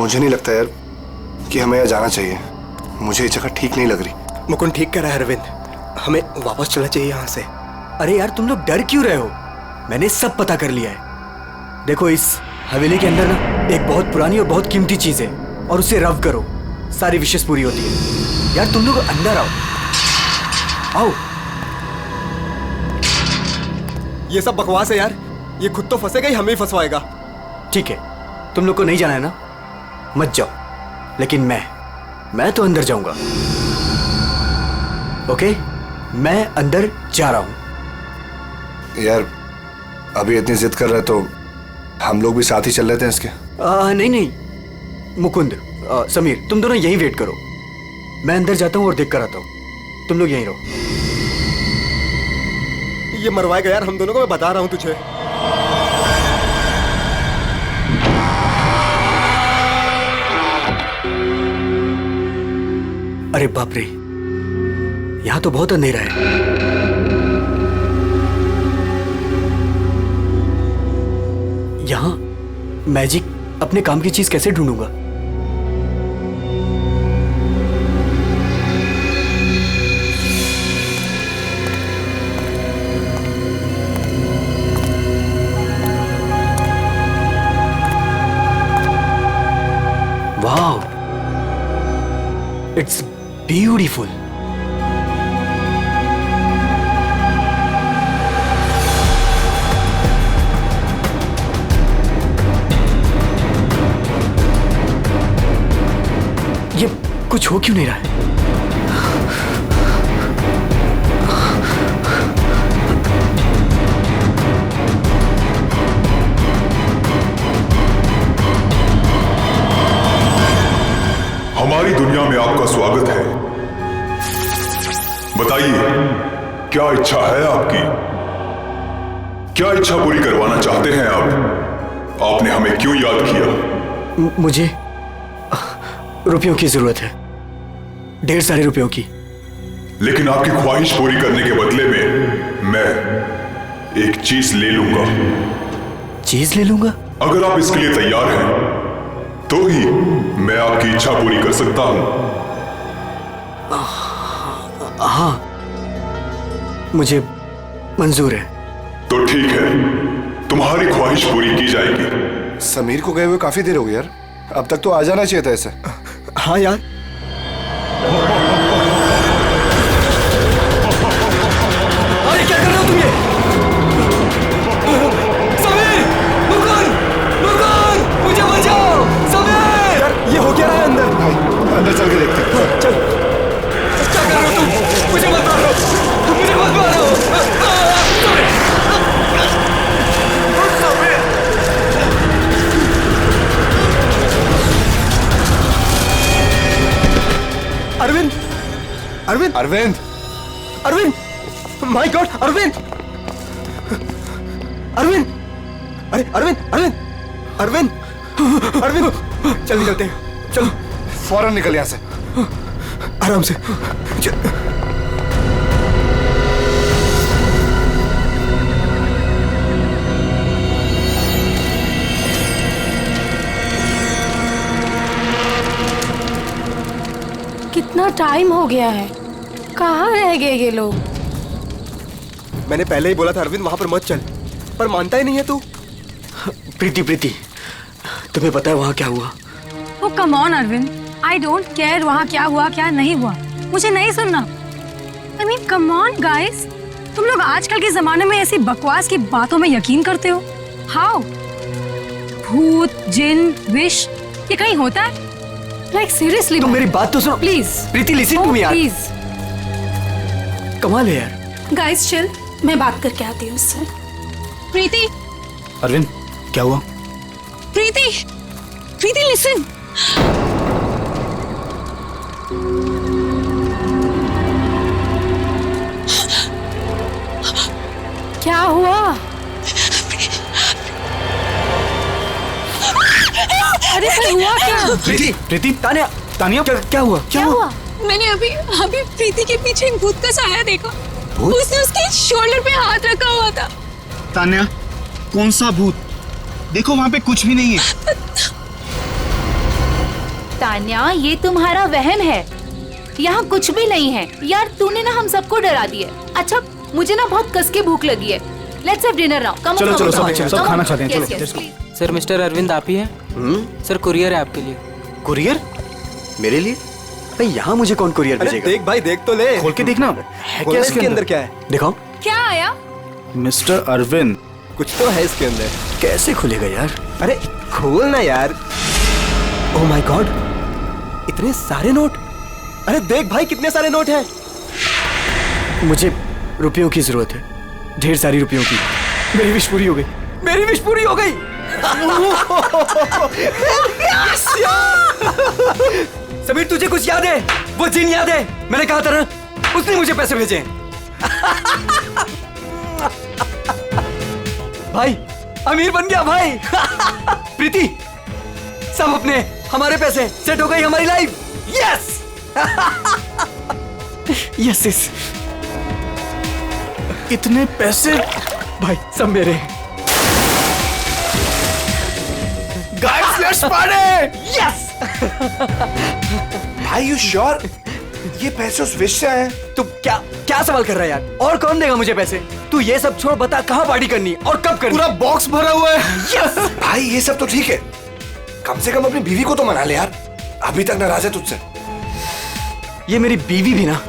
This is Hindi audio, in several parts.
मुझे नहीं लगता यार कि हमें यहाँ जाना चाहिए। मुझे ये जगह ठीक नहीं लग रही। मुकुंद ठीक कह रहा है अरविंद, हमें वापस चलना चाहिए यहाँ से। अरे यार तुम लोग डर क्यों रहे हो? मैंने सब पता कर लिया है। देखो इस हवेली के अंदर ना एक बहुत पुरानी और बहुत कीमती चीज है, और उसे रव करो, सारी विशेष पूरी होती है। यार तुम लोग अंदर आओ, आओ। ये सब बकवास है यार, ये खुद तो फंसेगा ही, हमें ही फंसवाएगा। ठीक है, तुम लोग को नहीं जाना है ना, मत जाओ, लेकिन मैं तो अंदर जाऊंगा। ओके, मैं अंदर जा रहा हूं। यार अभी इतनी जिद कर रहे तो हम लोग भी साथ ही चल लेते हैं इसके। नहीं नहीं मुकुंद, समीर, तुम दोनों यहीं वेट करो। मैं अंदर जाता हूं और देख कर आता हूं, तुम लोग यहीं रहो। ये मरवाएगा यार हम दोनों को, मैं बता रहा हूं तुझे। अरे बाप रे, यहां तो बहुत अंधेरा है। यहां मैजिक अपने काम की चीज कैसे ढूंढूंगा? Wow, it's beautiful. ये कुछ हो क्यों नहीं रहा है? हमारी दुनिया में आपका स्वागत है। बताइए, क्या इच्छा है आपकी? क्या इच्छा पूरी करवाना चाहते हैं आप? आपने हमें क्यों याद किया? मुझे रुपयों की जरूरत है, ढेर सारे रुपयों की। लेकिन आपकी ख्वाहिश पूरी करने के बदले में मैं एक चीज ले लूंगा। चीज ले लूंगा? अगर आप इसके लिए तैयार हैं तो ही मैं आपकी इच्छा पूरी कर सकता हूं। हाँ, मुझे मंजूर है। तो ठीक है, तुम्हारी ख्वाहिश पूरी की जाएगी। समीर को गए हुए काफी देर हो गई यार, अब तक तो आ जाना चाहिए था ऐसे। हाँ यार, अरे क्या कर रहे हो तुम? ये समीर, मुकुंद, मुकुंद, मुझे बचाओ। समीर, यार ये हो क्या रहा है अंदर? भाई अंदर चल के देखते हैं। चल। क्या कर रहे हो तुम? मुझे मत मारो, मुझे मत मारो। अरविंद, अरविंद, अरविंद, अरविंद, माय गॉड, अरविंद, अरविंद, अरे अरविंद, अरविंद, अरविंद, अरविंद, चल चलते हैं, चलो फौरन निकल यहाँ से। आराम से। कितना टाइम हो गया है, कहाँ रह गए ये लोग? मैंने पहले ही बोला था अरविंद वहां पर मत चल, पर मानता ही नहीं है तू। प्रीति, तुम्हें पता है वहां क्या हुआ? Oh come on Arvind, I don't care वहाँ क्या हुआ क्या नहीं हुआ, मुझे नहीं सुनना। I mean come on guys, तुम लोग आजकल के जमाने में ऐसी बकवास की बातों में यकीन करते हो? हाउ? भूत, जिन, विश, ये कहीं होता है? लाइक सीरियसली तुम मेरी बात तो सुनो please. Preeti, listen to me यार। प्लीज कमाल है यार। गाइस चिल, मैं बात करके आती हूँ उससे। प्रीति, अरविंद, क्या हुआ? प्रीति, प्रीति लिसन। क्या हुआ? अरे फिर हुआ क्या? प्रीति, तानिया, क्या हुआ? क्या हुआ? मैंने अभी प्रीति के पीछे एक भूत का साया देखा। भूत? उसने उसके शोल्डर पे हाथ रखा हुआ था। तान्या, कौन सा भूत? देखो वहां पे कुछ भी नहीं है। तान्या, ये तुम्हारा वहम है, यहाँ कुछ भी नहीं है। यार तूने ना हम सबको डरा दिया। अच्छा मुझे ना बहुत कस के भूख लगी है। Let's have dinner now. Come चलो, सब खाना चाहते हैं, चलो। सर मिस्टर अरविंद आप ही हैं? सर कुरियर है आपके लिए। कुरियर मेरे लिए? भाई यहाँ मुझे कौन कुरियर अरे भेजेगा? देख भाई, देख तो ले। खोल के देखना है क्या इसके अंदर क्या है? दिखाओ। क्या आया? मिस्टर अरविंद, कुछ तो है इसके अंदर। कैसे खुलेगा यार? अरे खोल ना यार। ओह माय गॉड, इतने सारे नोट। अरे देख भाई कितने सारे नोट हैं। मुझे रुपयों की जरूरत है, ढेर सारी रुपयों की। मेरी विश पूरी हो गई, मेरी विश पूरी हो गई। समीर तुझे कुछ याद है? वो जिन याद है? मैंने कहा था ना, उसने मुझे पैसे भेजे हैं। भाई अमीर बन गया भाई। प्रीति, सब अपने हमारे पैसे, सेट हो गई हमारी लाइफ। Yes yes yes. इतने पैसे भाई सब मेरे। Guys let's party. यस। भाई यू श्योर ये पैसे उस विश से आए? तू क्या क्या सवाल कर रहा है यार? और कौन देगा मुझे पैसे? तू ये सब छोड़, बता कहाँ पार्टी करनी है और कब करनी? पूरा बॉक्स भरा हुआ है। यस। भाई ये सब तो ठीक है, कम से कम अपनी बीवी को तो मना ले यार, अभी तक नाराज है तुझसे। ये मेरी बीवी भी ना।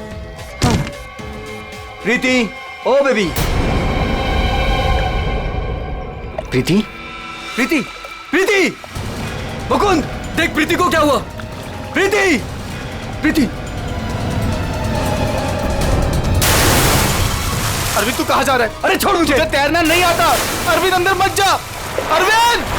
प्रीति, ओ बेबी। प्रीति, प्रीति, प्रीति, मुकुंद देख प्रीति को क्या हुआ। प्रीति, प्रीति। अरविंद तू कहाँ जा रहा है? अरे छोड़ मुझे, तैरना नहीं आता। अरविंद अंदर मत जा। अरविंद!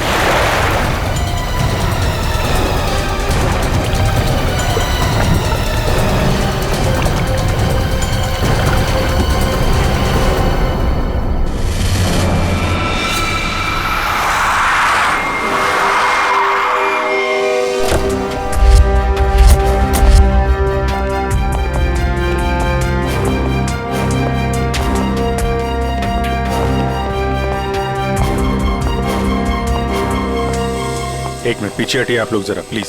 एक मिनट पीछे हटिए आप लोग जरा प्लीज।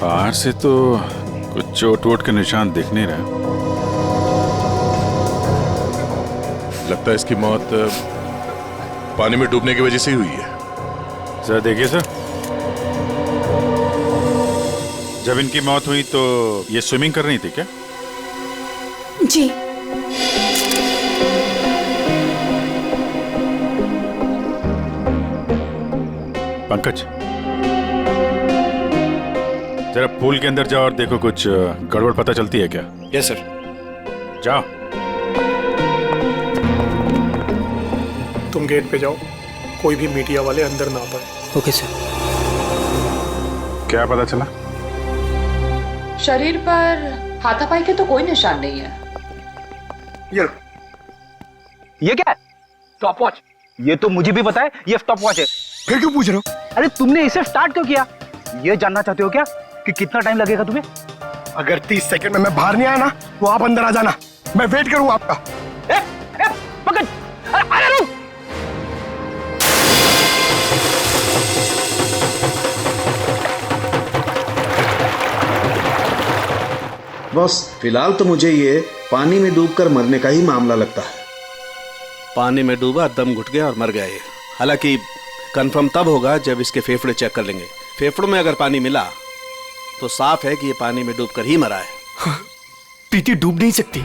बाहर से तो कुछ चोट वोट के निशान दिख नहीं रहे। लगता है इसकी मौत पानी में डूबने की वजह से ही हुई है। जरा देखिए सर, जब इनकी मौत हुई तो ये स्विमिंग कर रही थी क्या? जी। पंकज जरा पूल के अंदर जाओ और देखो कुछ गड़बड़ पता चलती है क्या? Yes sir. जाओ। तुम गेट पे जाओ, कोई भी मीडिया वाले अंदर ना पाए। Okay sir. क्या पता चला? शरीर पर हाथापाई के तो कोई निशान नहीं है। ये क्या है? Stop watch. ये तो मुझे भी पता है ये स्टॉप वॉच है। फिर क्यों पूछ रहे हो? अरे तुमने इसे स्टार्ट क्यों किया? ये जानना चाहते हो क्या कि कितना टाइम लगेगा तुम्हें? अगर 30 सेकंड में मैं बाहर नहीं आया ना तो आप अंदर आ जाना, मैं वेट करूंगा आपका। पकड़। अरे रुक। बस फिलहाल तो मुझे ये पानी में डूबकर मरने का ही मामला लगता है। पानी में डूबा, दम घुट गया और मर गया ये। हालांकि कंफर्म तब होगा जब इसके फेफड़े चेक कर लेंगे। फेफड़ों में अगर पानी मिला तो साफ है कि ये पानी में डूबकर ही मरा है। प्रीति डूब नहीं सकती।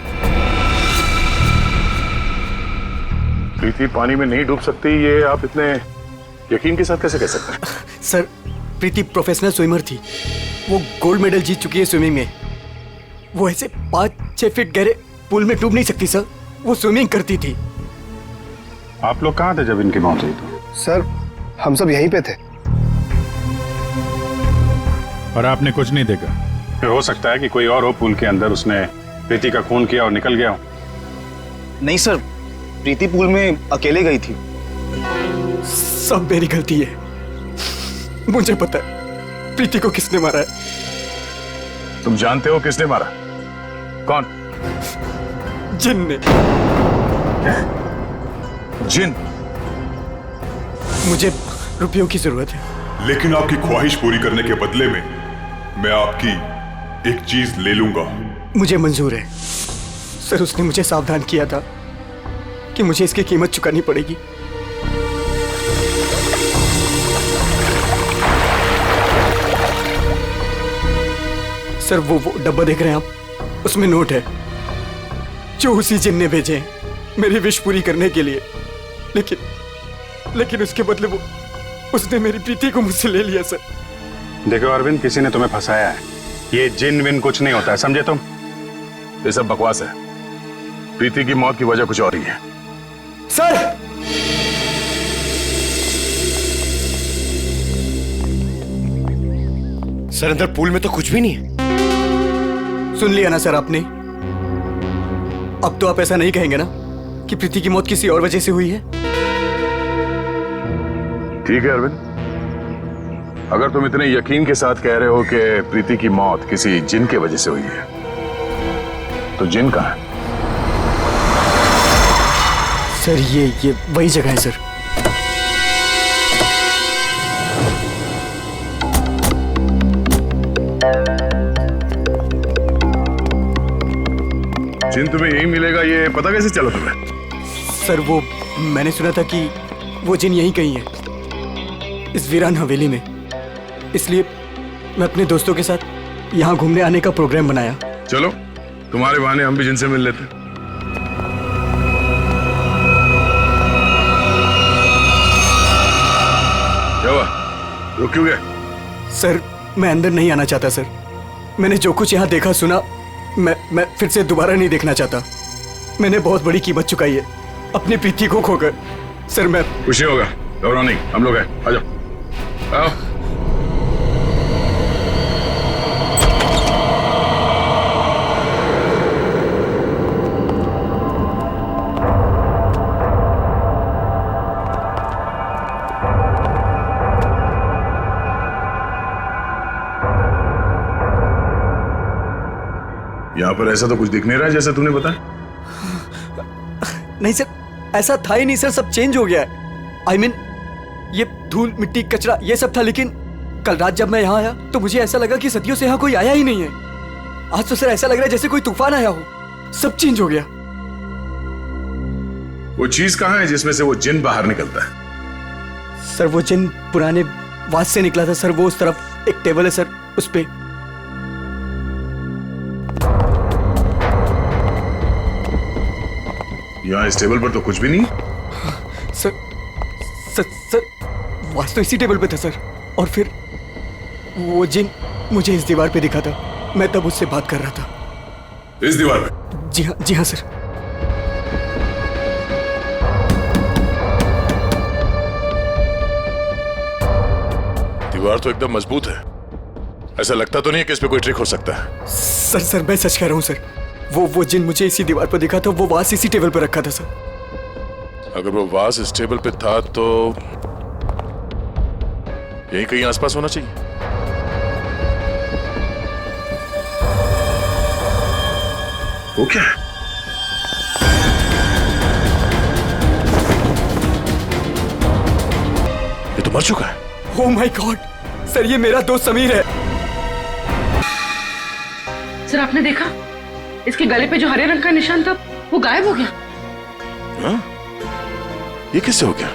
प्रीति पानी में नहीं डूब सकती, ये आप इतने यकीन के साथ कैसे कह सकते हैं? सर प्रीति प्रोफेशनल स्विमर थी, वो गोल्ड मेडल जीत चुकी है स्विमिंग में। वो ऐसे 5-6 फीट गहरे पूल में डूब नहीं सकती सर, वो स्विमिंग करती थी। आप लोग कहाँ थे जब इनकी मौत हुई तो? सर हम सब यहीं पे थे। और आपने कुछ नहीं देखा? फिर हो सकता है कि कोई और हो पूल के अंदर, उसने प्रीति का खून किया और निकल गया हो। नहीं सर, प्रीति पूल में अकेले गई थी। सब मेरी गलती है, मुझे पता है प्रीति को किसने मारा है। तुम जानते हो किसने मारा? कौन? जिन ने। जिन? मुझे रुपयों की जरूरत है। लेकिन आपकी ख्वाहिश पूरी करने के बदले में मैं आपकी एक चीज ले लूंगा। मुझे मंजूर है सर। उसने मुझे सावधान किया था कि मुझे इसकी कीमत चुकानी पड़ेगी। सर वो डब्बा देख रहे हैं आप, उसमें नोट है जो उसी जिन ने भेजे हैं मेरी विश पूरी करने के लिए। लेकिन उसके बदले उसने मेरी प्रीति को मुझसे ले लिया सर। देखो अरविंद, किसी ने तुम्हें फंसाया है। ये जिन विन कुछ नहीं होता है, समझे तुम? ये सब बकवास है। प्रीति की मौत की वजह कुछ और ही है। सर सर अंदर पूल में तो कुछ भी नहीं है। सुन लिया ना सर आपने? अब तो आप ऐसा नहीं कहेंगे ना कि प्रीति की मौत किसी और वजह से हुई है? ठीक है अरविंद, अगर तुम इतने यकीन के साथ कह रहे हो कि प्रीति की मौत किसी जिन के वजह से हुई है, तो जिन कहाँ है? सर ये वही जगह है सर। जिन तुम्हें यही मिलेगा, ये पता कैसे चला तुम्हें? सर वो मैंने सुना था कि वो जिन यहीं कहीं है, इस वीरान हवेली में। इसलिए मैं अपने दोस्तों के साथ यहाँ घूमने आने का प्रोग्राम बनाया। चलो तुम्हारे बहाने हम भी जिन से मिल लेते। क्या हुआ, रुक क्यों गए? सर मैं अंदर नहीं आना चाहता सर। मैंने जो कुछ यहाँ देखा सुना, मैं फिर से दोबारा नहीं देखना चाहता। मैंने बहुत बड़ी कीमत चुकाई है अपनी प्रीति को खोकर। सर मैं खुशी होगा, घबराओ नहीं, हम लोग हैं, आ जाओ। आओ। यहाँ पर ऐसा तो कुछ दिख नहीं रहा जैसा तूने बताया। नहीं सर, ऐसा था ही नहीं सर, सब चेंज हो गया है। I mean, ये धूल मिट्टी कचरा ये सब था, लेकिन कल रात जब मैं यहाँ आया तो मुझे ऐसा लगा कि सदियों से यहाँ कोई आया ही नहीं है। आज तो सर ऐसा लग रहा है जैसे कोई तूफान आया हो। सब चेंज हो गया। वो चीज कहाँ है जिसमें से वो जिन बाहर निकलता है? सर वो जिन पुराने वास से निकला था सर। वो उस तरफ एक टेबल है सर, उस पे। यहाँ इस टेबल पर तो कुछ भी नहीं। सर वास तो इसी टेबल पे था सर। और फिर वो जिन मुझे इस दीवार पे दिखा था। मैं तब उससे बात कर रहा था। इस दीवार पे? जी हाँ सर। दीवार तो एकदम मजबूत है, ऐसा लगता तो नहीं है कि इस पे कोई ट्रिक हो सकता है। सर मैं सच कह रहा हूँ सर। वो जिन मुझे इसी दीवार पर दिखा था। वो वास इसी टेबल पर रखा था सर। अगर वो वास इस टेबल पे था तो यहीं कहीं आसपास होना चाहिए। वो क्या है? ये तो मर चुका है। ओह माय गॉड सर, ये मेरा दोस्त समीर है। सर आपने देखा, इसके गले पे जो हरे रंग का निशान था वो गायब हो गया। हाँ? ये किससे हो गया?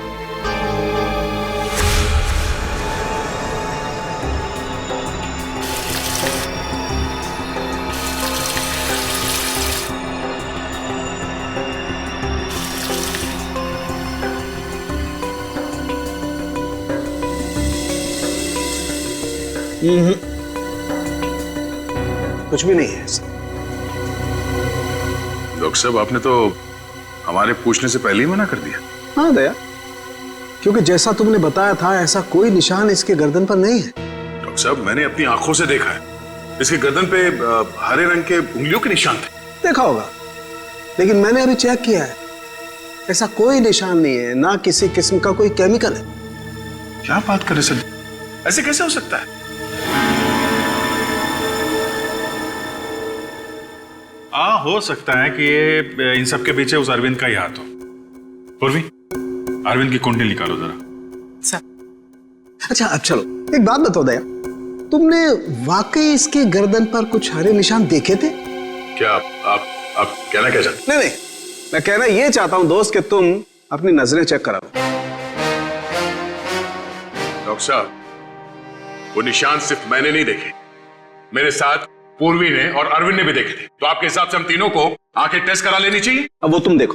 कुछ भी नहीं है। डॉक्टर साहब, आपने तो हमारे पूछने से पहले ही मना कर दिया। हाँ दया, क्योंकि जैसा तुमने बताया था ऐसा कोई निशान इसके गर्दन पर नहीं है। डॉक्टर साहब, मैंने अपनी आंखों से देखा है, इसके गर्दन पे हरे रंग के उंगलियों के निशान थे। देखा होगा, लेकिन मैंने अभी चेक किया है, ऐसा कोई निशान नहीं है, ना किसी किस्म का कोई केमिकल है। क्या बात कर रहे सर, ऐसे कैसे हो सकता है? हो सकता है कि ये इन सब के पीछे उस अरविंद का ही हाथ हो। पूर्वी, अरविंद की कुंडली निकालो जरा। अच्छा अब चलो एक बात बताओ दया, तुमने वाकई इसके गर्दन पर कुछ हरे निशान देखे थे? क्या आप कहना क्या चाहते? नहीं, मैं कहना ये चाहता हूं दोस्त कि तुम अपनी नजरें चेक कराओ। डॉक्टर साहब, वो निशान सिर्फ मैंने नहीं देखे, मेरे साथ पूर्वी ने और अरविंद ने भी देखे थे। तो आपके हिसाब से हम तीनों को आंखें टेस्ट करा लेनी चाहिए। अब वो तुम देखो।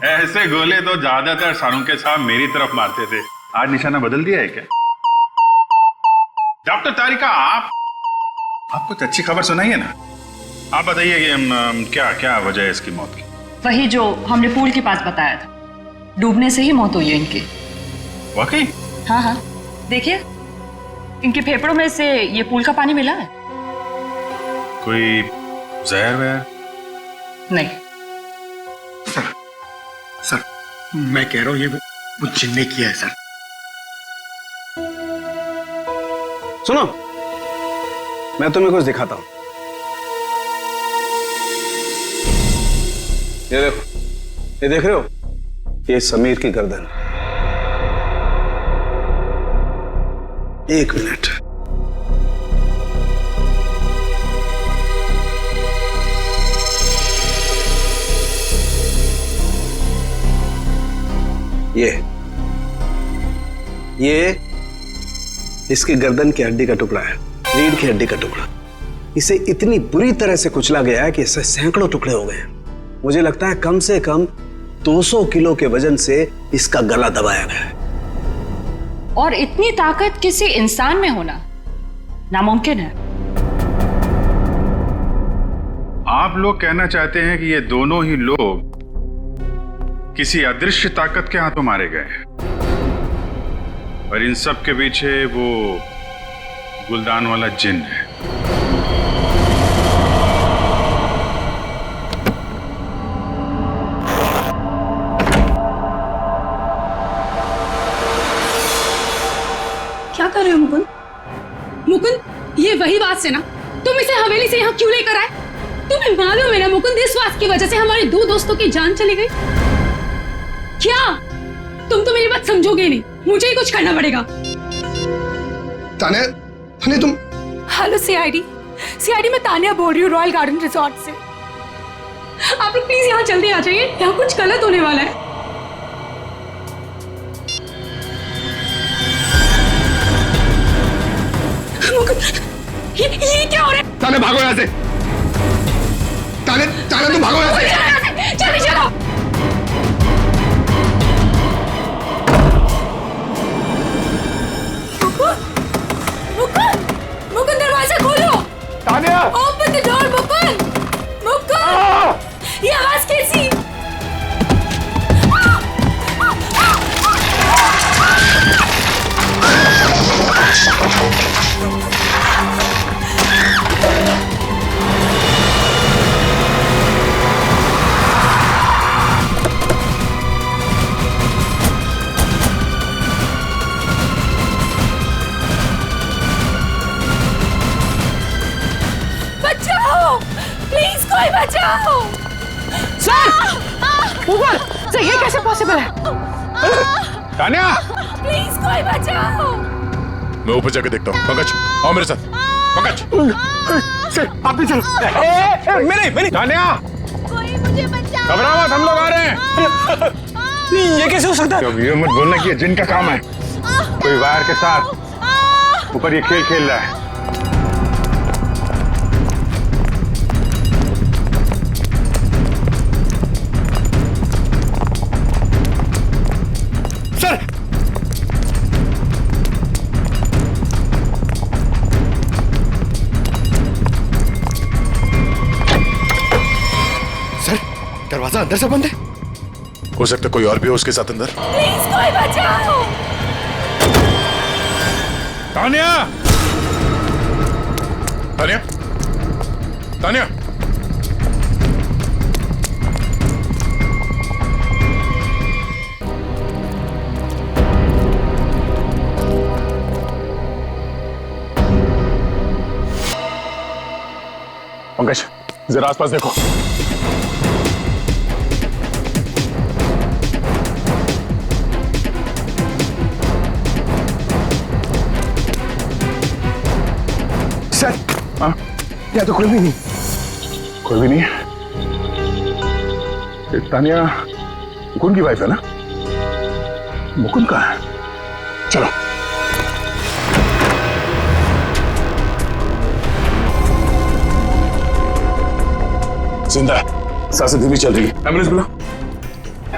ऐसे गोले तो ज्यादातर सारुंके साहब मेरी तरफ मारते थे, आज निशाना बदल दिया है क्या? डॉक्टर तारिका, आप कुछ अच्छी खबर सुनाइए ना। आप बताइए कि क्या क्या वजह है इसकी मौत की? वही जो हमने पूल के पास बताया था, डूबने से ही मौत हुई है इनकी। वाकई? हाँ हाँ, देखिए इनके फेफड़ों में से ये पूल का पानी मिला है। कोई जहर वहर? नहीं। सर मैं कह रहा हूं ये वो जिन ने किया है सर। सुनो, मैं तुम्हें कुछ दिखाता हूं। ये देखो, ये देख रहे हो, ये समीर की गर्दन। एक मिनट, ये इसकी गर्दन की हड्डी का टुकड़ा है, रीढ़ की हड्डी का टुकड़ा। इसे इतनी बुरी तरह से कुचला गया है कि इससे सैकड़ों टुकड़े हो गए। मुझे लगता है कम से कम 200 किलो के वजन से इसका गला दबाया गया है। और इतनी ताकत किसी इंसान में होना नामुमकिन है। आप लोग कहना चाहते हैं कि ये दोनों ही लोग किसी अदृश्य ताकत के हाथों मारे गए हैं, और इन सब के पीछे वो गुलदान वाला जिन है। क्या कर रहे हो मुकुंद? मुकुंद, ये वही बात से ना तुम इसे हवेली से यहाँ क्यों लेकर आए? तुम्हें मालूम है ना मुकुंद, इस बात की वजह से हमारे 2 दोस्तों की जान चली गई। क्या तुम तो मेरी बात समझोगे नहीं, मुझे ही कुछ करना पड़ेगा। तान्या, तान्या तुम। हेलो सीआईडी, मैं तान्या बोल रही हूँ रॉयल गार्डन रिजॉर्ट से। आप लोग प्लीज यहाँ जल्दी आ जाइए, यहाँ कुछ गलत होने वाला है। ये क्या हो रहा है? तान्या भागो यहाँ से। तान्या तुम भागो यहाँ से। जल्दी चलो। मुकुंद, दरवाजा खोलो। Tanya, open the door Mukund. ये आवाज कैसी? बचाओ, प्लीज कोई बचाओ। सर, ऊपर सर, ये कैसे पॉसिबल है? तान्या, प्लीज कोई बचाओ। मैं ऊपर जाके देखता हूँ। पंकज, आओ मेरे साथ। पंकज, सर आप भी चलो। मैंने तान्या, कोई मुझे बचाओ। घबराओ मत, हम लोग आ रहे हैं। ये कैसे हो सकता है? ये मत बोलना कि ये जिन का काम है। कोई वायर के साथ ऊपर ये खेल रहा है। दरवाजा अंदर से बंद है। हो सकता है कोई और भी हो उसके साथ अंदर। प्लीज कोई बचाओ। तान्या, तान्या, तान्या, पंकज जरा आसपास देखो। सर हाँ? यहाँ तो कोई भी नहीं। कोई भी नहीं है। ये तानिया मुकुंद की वाइफ है ना? मुकुंद कहाँ है? चलो। जिंदा है, सांसें धीमी चल रही है। एम्बुलेंस बुला।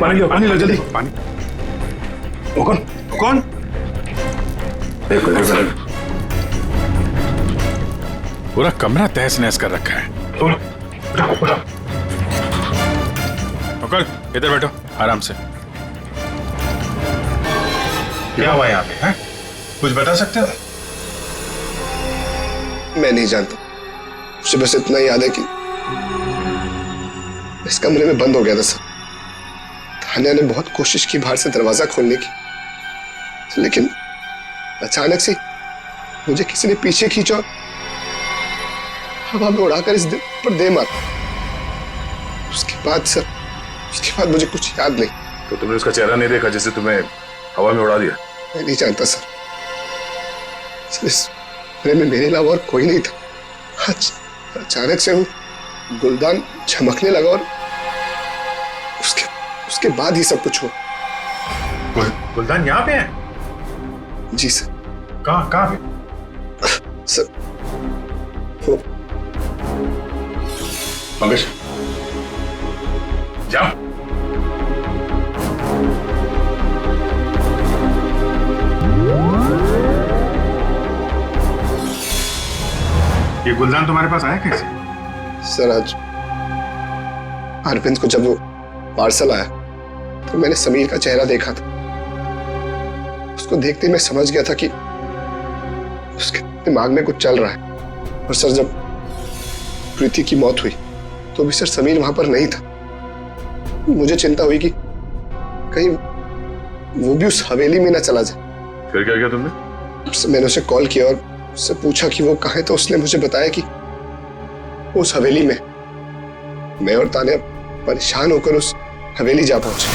पानी लो, पानी लो जल्दी। पानी। मुकुंद, मुकुंद। देखो देखो। पूरा कमरा तहस नहस कर रखा है। मुकुल, इधर बैठो आराम से। क्या हुआ यहाँ पे? हैं? कुछ बता सकते हो? मैं नहीं जानता, मुझे बस इतना याद है कि इस कमरे में बंद हो गया था सर। तान्या ने बहुत कोशिश की बाहर से दरवाजा खोलने की, लेकिन अचानक से मुझे किसी ने पीछे खींचा और हवा में उड़ाकर इस दिल पर दे मारा। उसके बाद मुझे कुछ याद नहीं। तो तुमने उसका चेहरा नहीं देखा जिसे तुम्हें हवा में उड़ा दिया? मैं नहीं जानता सर, इस कमरे में मेरे अलावा और कोई नहीं था। अचानक से वो गुलदान चमकने लगा और उसके बाद ही सब कुछ हुआ। गुलदान यहाँ पे है? जी सर। कहाँ पे? सर वो पंकज जाओ। ये गुलदान तुम्हारे पास आया कैसे? सर आज अरविंद को जब वो पार्सल आया तो मैंने समीर का चेहरा देखा था। उसको देखते ही मैं समझ गया था कि उसके दिमाग में कुछ चल रहा है। और सर जब प्रीति की मौत हुई तो भी सर समीर वहां पर नहीं था। मुझे चिंता हुई कि कहीं वो भी उस हवेली में ना चला जाए। फिर क्या किया तुमने? मैंने उसे कॉल किया और उससे पूछा कि वो कहाँ है, तो उसने मुझे बताया कि उस हवेली में। मैं और तान्या परेशान होकर उस हवेली जा पहुंचे।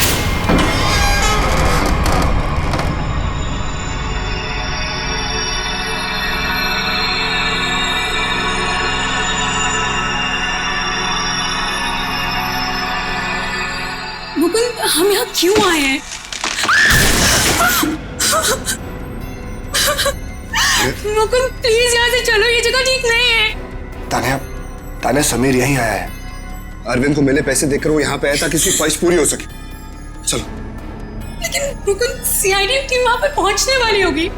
मुकुंद, हम यहाँ क्यों आए हैं? मुकुंद प्लीज यहाँ से चलो, ये जगह ठीक नहीं है। तान्या समीर यहीं आया है। अरविंद को मैंने पैसे देकर वो यहाँ पे आया ताकि उसकी ख्वाहिश पूरी हो सके। चलो। लेकिन मुकुंद सीआईडी टीम वहाँ पे पहुँचने वाली होगी।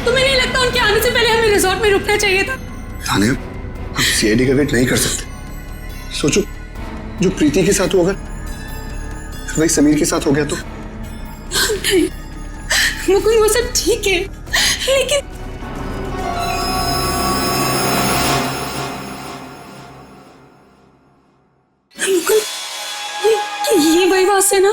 तुम्हें नहीं लगता उनके आने से पहले हमें रिजॉर्ट में रुकना चाहिए था? तान्या, हम सीआईडी का वेट नहीं कर सकते। सोचो जो प्रीति के साथ हो, अगर वही समीर के साथ हो गया तो? नहीं मुकुंद, वो सब ठीक है, लेकिन मुकुंद, ये वही बात है ना?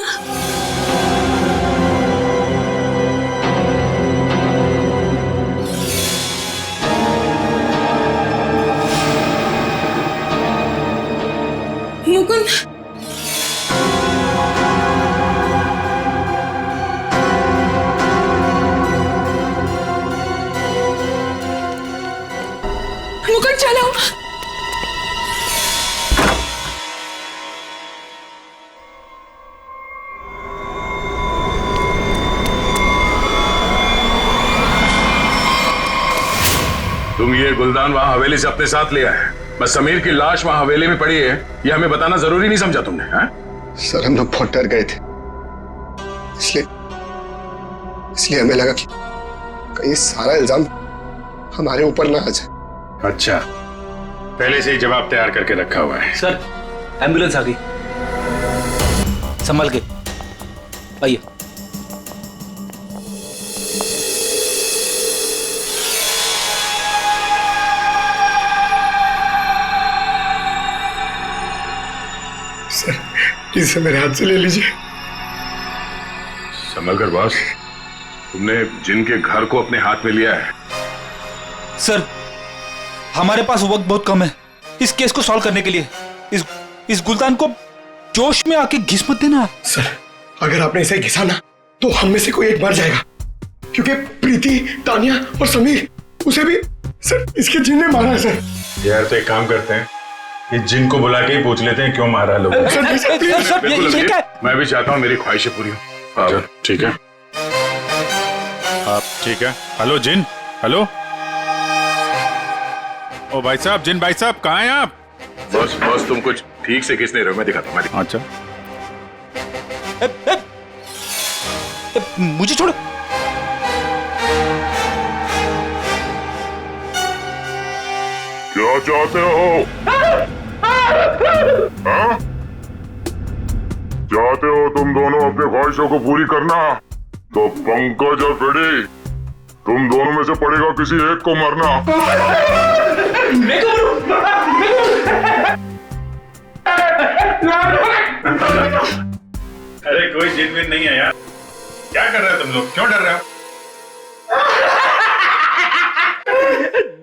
मुकुंद, मुकुंद चलो। तुम ये गुलदान वहां हवेली से अपने साथ लिया है, बस समीर की लाश वहां हवेली में पड़ी है ये हमें बताना जरूरी नहीं समझा तुमने? सर हम लोग बहुत डर गए थे, इसलिए हमें लगा कि कहीं सारा इल्जाम हमारे ऊपर ना आ जाए। अच्छा, पहले से ही जवाब तैयार करके रखा हुआ है। सर एम्बुलेंस आ गई, संभल के आइए। सर इसे मेरे हाथ से ले लीजिए। संभल कर बॉस, तुमने जिनके घर को अपने हाथ में लिया है। सर हमारे पास वक्त बहुत कम है इस केस को सॉल्व करने के लिए। इस गुलदान को जोश में आके घिस मत देना। सर अगर आपने इसे घिसा ना तो हम में से कोई एक मर जाएगा, क्योंकि प्रीति, तानिया और समीर उसे भी सर इसके जिन ने मारा है सर। यार तो एक काम करते हैं, इस जिन को बुला के ही पूछ लेते हैं क्यों मारा लोग। मैं भी चाहता हूँ मेरी ख्वाहिशें पूरी हो। ठीक है आप ठीक है। हेलो जिन, हेलो। ओ भाई साहब, जिन भाई साहब कहाँ हैं आप? बस तुम कुछ ठीक से खींच नहीं रहे हो, मैं दिखाता हूँ। अच्छा मुझे छोड़ो। क्या चाहते हो? हाँ? चाहते हो तुम दोनों अपने ख्वाहिशों को पूरी करना? तो पंकज और फ्रेडी, तुम दोनों में से पड़ेगा किसी एक को मरना। अरे कोई जिन विन नहीं है यार, क्या कर रहे हो तुम लोग, क्यों डर रहे हो?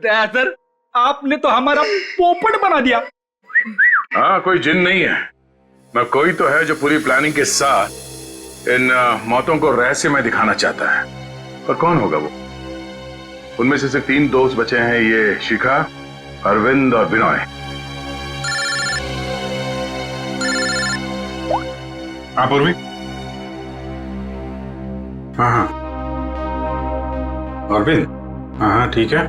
सर आपने तो हमारा पोपट बना दिया। हाँ कोई जिन नहीं है, मैं कोई तो है जो पूरी प्लानिंग के साथ इन मौतों को रहस्य में दिखाना चाहता है। पर कौन होगा वो? उनमें से सिर्फ 3 दोस्त बचे हैं, ये शिखा, अरविंद और विनय। आप उर्वी? हाँ अरविंद, हाँ ठीक है।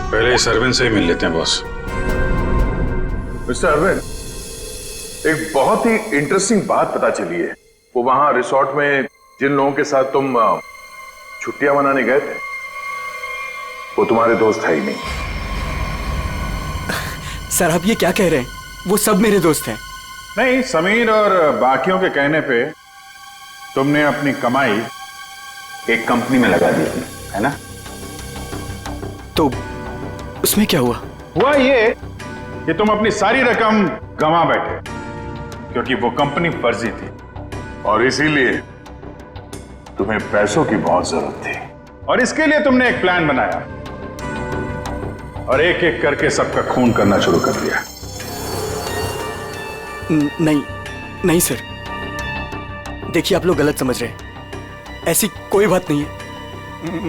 पहले इस अरविंद से ही मिल लेते हैं बॉस। मिस्टर अरविंद, एक बहुत ही इंटरेस्टिंग बात पता चली है। वो वहां रिसोर्ट में जिन लोगों के साथ तुम छुट्टियां मनाने गए थे, वो तुम्हारे दोस्त है ही नहीं। सर आप ये क्या कह रहे हैं? वो सब मेरे दोस्त हैं। नहीं, समीर और बाकियों के कहने पे तुमने अपनी कमाई एक कंपनी में लगा दी थी, है ना? तो उसमें क्या हुआ? हुआ ये कि तुम अपनी सारी रकम गंवा बैठे, क्योंकि वो कंपनी फर्जी थी और इसीलिए तुम्हें पैसों की बहुत जरूरत थी। और इसके लिए तुमने एक प्लान बनाया और एक एक करके सबका खून करना शुरू कर दिया। नहीं सर, देखिए आप लोग गलत समझ रहे हैं। ऐसी कोई बात नहीं है,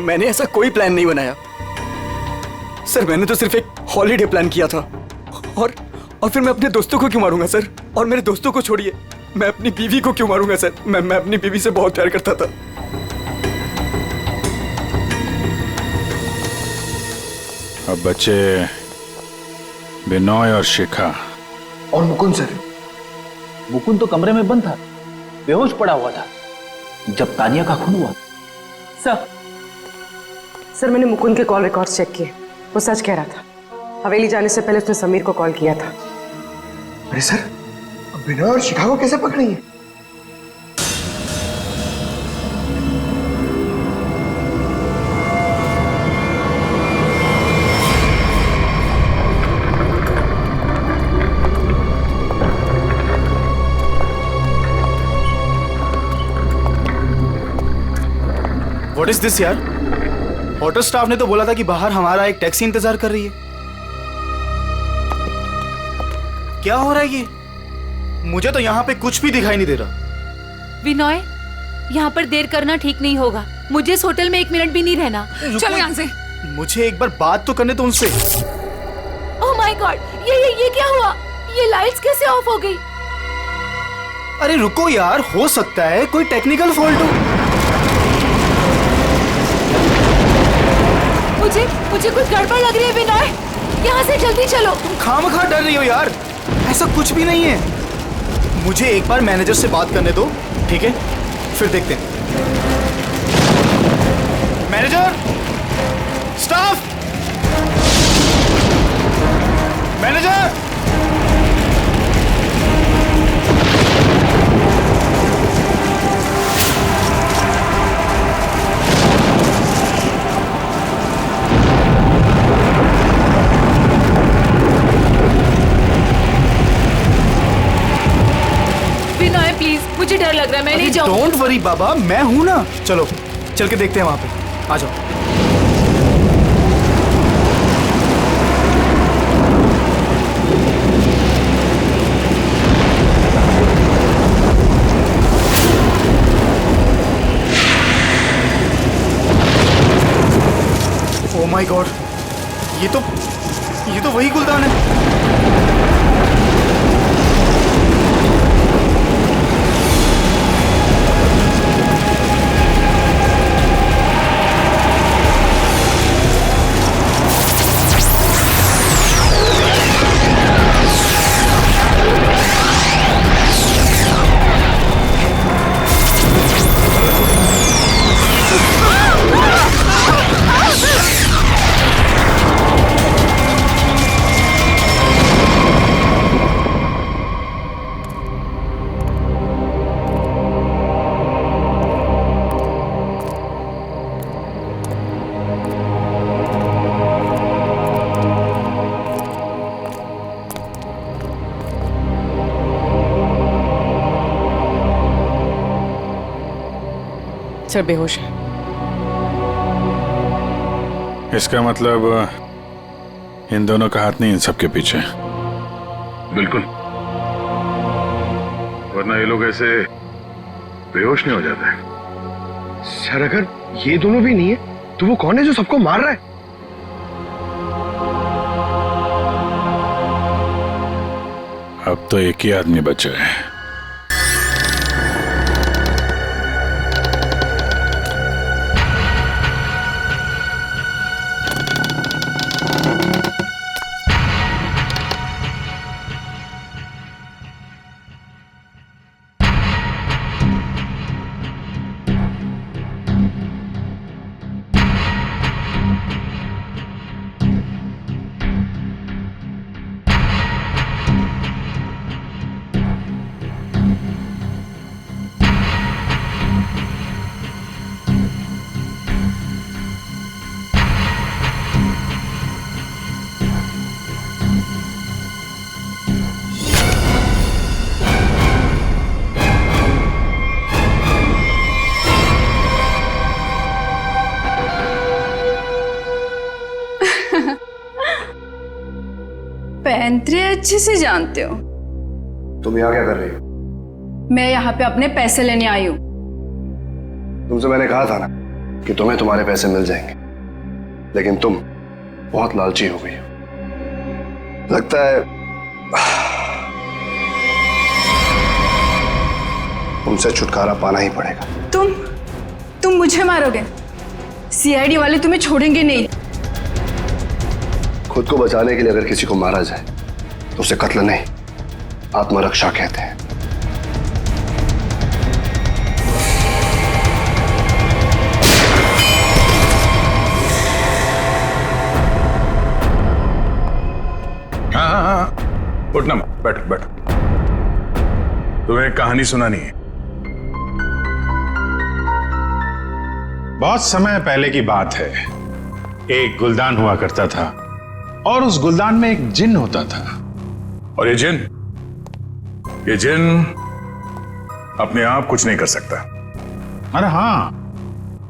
मैंने ऐसा कोई प्लान नहीं बनाया। सर मैंने तो सिर्फ एक हॉलीडे प्लान किया था और फिर मैं अपने दोस्तों को क्यों मारूंगा सर? और मेरे दोस्तों को छोड़िए, मैं अपनी बीवी को क्यों मारूंगा सर? मैं अपनी बीवी से बहुत प्यार करता था। अब बचे विनय और शिखा और मुकुंद सर। मुकुंद तो कमरे में बंद था, बेहोश पड़ा हुआ था जब तानिया का खून हुआ। सर मैंने मुकुंद के कॉल रिकॉर्ड्स चेक किए, वो सच कह रहा था। हवेली जाने से पहले उसने समीर को कॉल किया था। अरे सर, अब विनय और शिखा को कैसे पकड़ेंगे? What is this यार? होटल स्टाफ ने तो बोला था कि बाहर हमारा एक टैक्सी इंतजार कर रही है। क्या हो रहा है ये? मुझे तो यहाँ पे कुछ भी दिखाई नहीं दे रहा। विनय, यहाँ पर देर करना ठीक नहीं होगा। मुझे इस होटल में 1 मिनट भी नहीं रहना। चलो यहाँ से। मुझे एक बार बात तो करने दो उनसे। ओह माय गॉड, ये क्या हुआ? ये लाइट्स कैसे ऑफ हो गई? अरे रुको यार, हो सकता है कोई टेक्निकल फॉल्ट हो। मुझे कुछ गड़बड़ लग रही है विनय, यहाँ से जल्दी चलो। तुम खामखा डर रही हो यार, ऐसा कुछ भी नहीं है। मुझे एक बार मैनेजर से बात करने दो, ठीक है? फिर देखते हैं। Manager, staff, manager. प्लीज, मुझे डर लग रहा है, मैं नहीं जाऊंगा। डोंट वरी बाबा, मैं हूं ना। चलो चल के देखते हैं वहां पे, आ जाओ। गॉड, ये तो वही गुलदान है। सर बेहोश है। इसका मतलब इन दोनों का हाथ नहीं इन सबके पीछे। बिल्कुल, वरना ये लोग ऐसे बेहोश नहीं हो जाते। सर अगर ये दोनों भी नहीं है तो वो कौन है जो सबको मार रहा है? अब तो एक ही आदमी बचा है। पैंतरे अच्छे से जानते हो। तुम यहाँ क्या कर रही हो? मैं यहाँ पे अपने पैसे लेने आई हूँ। तुमसे मैंने कहा था ना कि तुम्हें तुम्हारे पैसे मिल जाएंगे, लेकिन तुम बहुत लालची हो गई हो। लगता है तुमसे छुटकारा पाना ही पड़ेगा। तुम मुझे मारोगे? सीआईडी वाले तुम्हें छोड़ेंगे नहीं। खुद को बचाने के लिए अगर किसी को मारा जाए तो उसे कत्ल नहीं, आत्मरक्षा कहते हैं। हाँ, उठना, बैठो बैठो। तुम्हें एक कहानी सुनानी है। बहुत समय पहले की बात है। एक गुलदान हुआ करता था और उस गुलदान में एक जिन होता था। और ये जिन अपने आप कुछ नहीं कर सकता। अरे हाँ,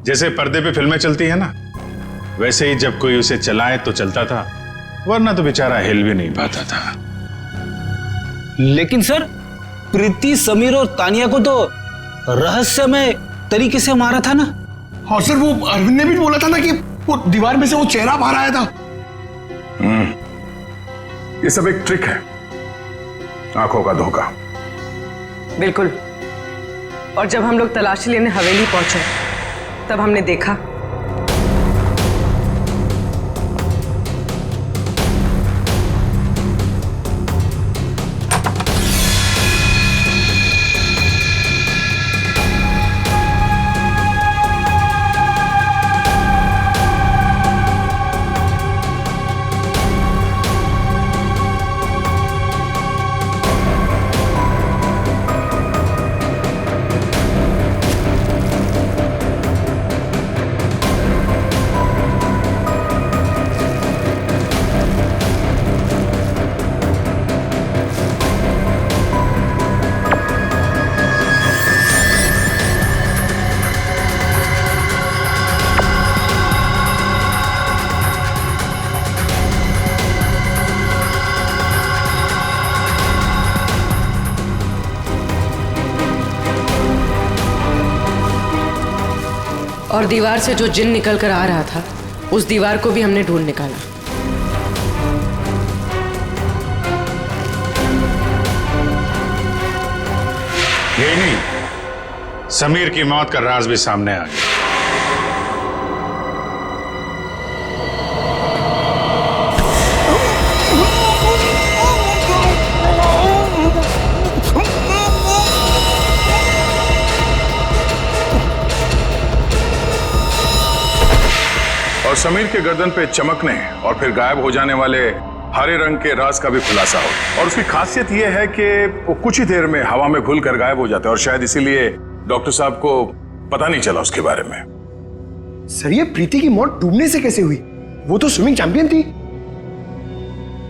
जैसे पर्दे पे फिल्में चलती है ना, वैसे ही जब कोई उसे चलाए तो चलता था, वरना तो बेचारा हिल भी नहीं पाता था। लेकिन सर, प्रीति, समीर और तानिया को तो रहस्यमय तरीके से मारा था ना। और सर वो अरविंद ने भी बोला था ना कि वो दीवार में से वो चेहरा बाहर आया था। ये सब एक ट्रिक है, आंखों का धोखा। बिल्कुल। और जब हम लोग तलाशी लेने हवेली पहुंचे तब हमने देखा और दीवार से जो जिन निकल कर आ रहा था उस दीवार को भी हमने ढूंढ निकाला। यही नहीं, समीर की मौत का राज भी सामने आ गया। और समीर के गर्दन पे चमकने और फिर गायब हो जाने वाले हरे रंग के राज का भी खुलासा हो। और उसकी खासियत यह है कि वो कुछ ही देर में हवा में घुलकर गायब हो जाता है और शायद इसीलिए डॉक्टर साहब को पता नहीं चला उसके बारे में। सर, ये प्रीति की मौत डूबने से कैसे हुई? वो तो स्विमिंग चैंपियन थी।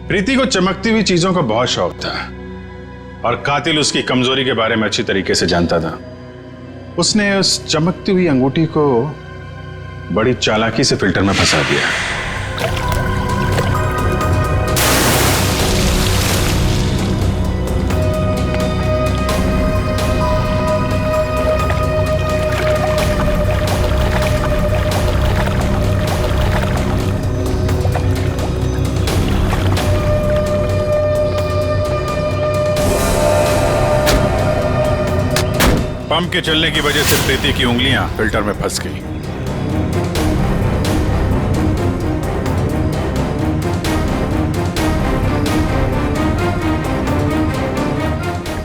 प्रीति को चमकती हुई चीजों का बहुत शौक था और कातिल उसकी कमजोरी के बारे में अच्छी तरीके से जानता था। उसने उस चमकती हुई अंगूठी को बड़ी चालाकी से फिल्टर में फंसा दिया। पंप के चलने की वजह से प्रीति की उंगलियां फिल्टर में फंस गई।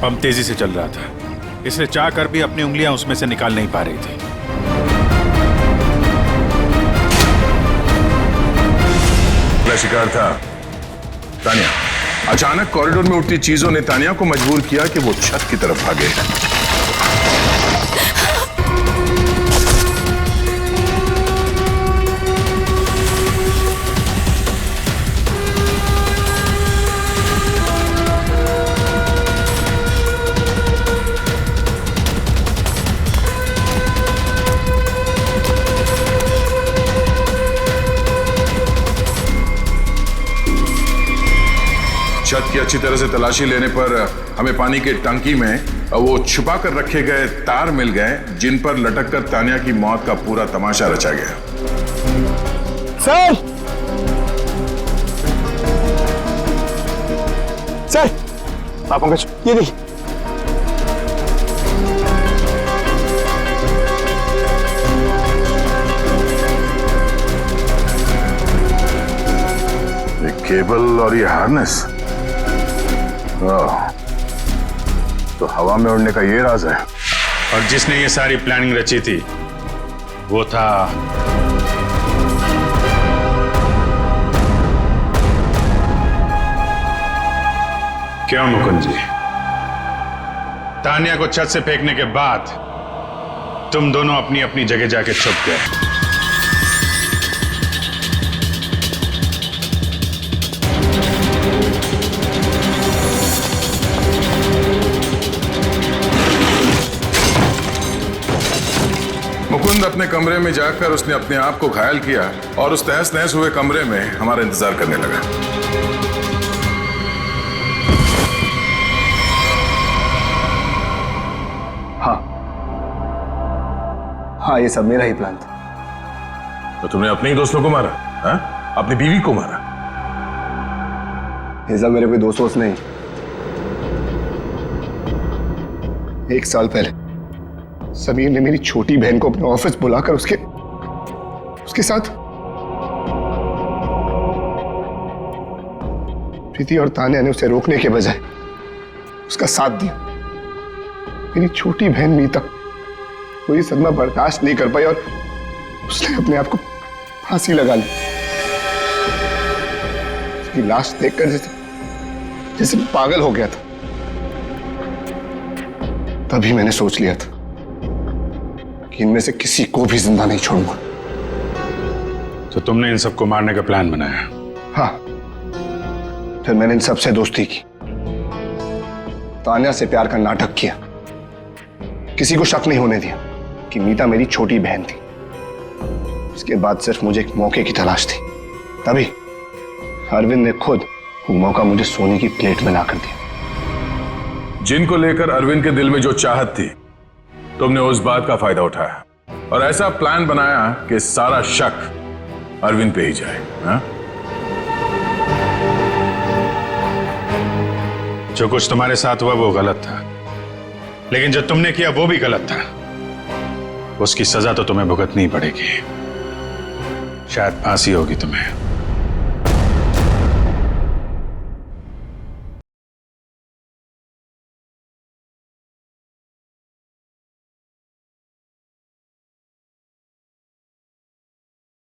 पंप तेजी से चल रहा था, इसलिए चाहकर भी अपनी उंगलियां उसमें से निकाल नहीं पा रही थी। शिकार था तानिया। अचानक कॉरिडोर में उठती चीजों ने तानिया को मजबूर किया कि वो छत की तरफ भागे। छत की अच्छी तरह से तलाशी लेने पर हमें पानी के टंकी में वो छुपा कर रखे गए तार मिल गए, जिन पर लटक कर तानिया की मौत का पूरा तमाशा रचा गया। सर, सर, आप पंकज, ये देखिए। ये केबल और ये हार्नेस, तो हवा में उड़ने का ये राज है। और जिसने ये सारी प्लानिंग रची थी वो था क्यों मुकुंद जी? तानिया को छत से फेंकने के बाद तुम दोनों अपनी अपनी जगह जाके छुप गए। मुकुंद अपने कमरे में जाकर उसने अपने आप को घायल किया और उस तहस नहस हुए कमरे में हमारा इंतजार करने लगा। हाँ, ये सब मेरा ही प्लान था। तो तुमने अपने ही दोस्तों को मारा? हाँ? अपनी बीवी को मारा? ये सब मेरे कोई दोस्त नहीं। 1 साल पहले समीर ने मेरी छोटी बहन को अपने ऑफिस बुलाकर उसके साथ प्रीति और तानिया ने उसे रोकने के बजाय उसका साथ दिया। मेरी छोटी बहन मीता कोई सदमा बर्दाश्त नहीं कर पाई और उसने अपने आप को फांसी लगा ली। उसकी लाश देखकर जैसे पागल हो गया था। तभी मैंने सोच लिया था कि इनमें से किसी को भी जिंदा नहीं छोड़ूंगा। तो तुमने इन सबको मारने का प्लान बनाया? हाँ, फिर मैंने इन सबसे दोस्ती की, तानिया से प्यार का नाटक किया, किसी को शक नहीं होने दिया कि मीता मेरी छोटी बहन थी। इसके बाद सिर्फ मुझे एक मौके की तलाश थी, तभी अरविंद ने खुद वो मौका मुझे सोने की प्लेट में लाकर दिया। जिनको लेकर अरविंद के दिल में जो चाहत थी, तुमने उस बात का फायदा उठाया और ऐसा प्लान बनाया कि सारा शक अरविंद पे ही जाए। हाँ? जो कुछ तुम्हारे साथ हुआ वो गलत था, लेकिन जो तुमने किया वो भी गलत था। उसकी सजा तो तुम्हें भुगतनी पड़ेगी, शायद फांसी होगी तुम्हें।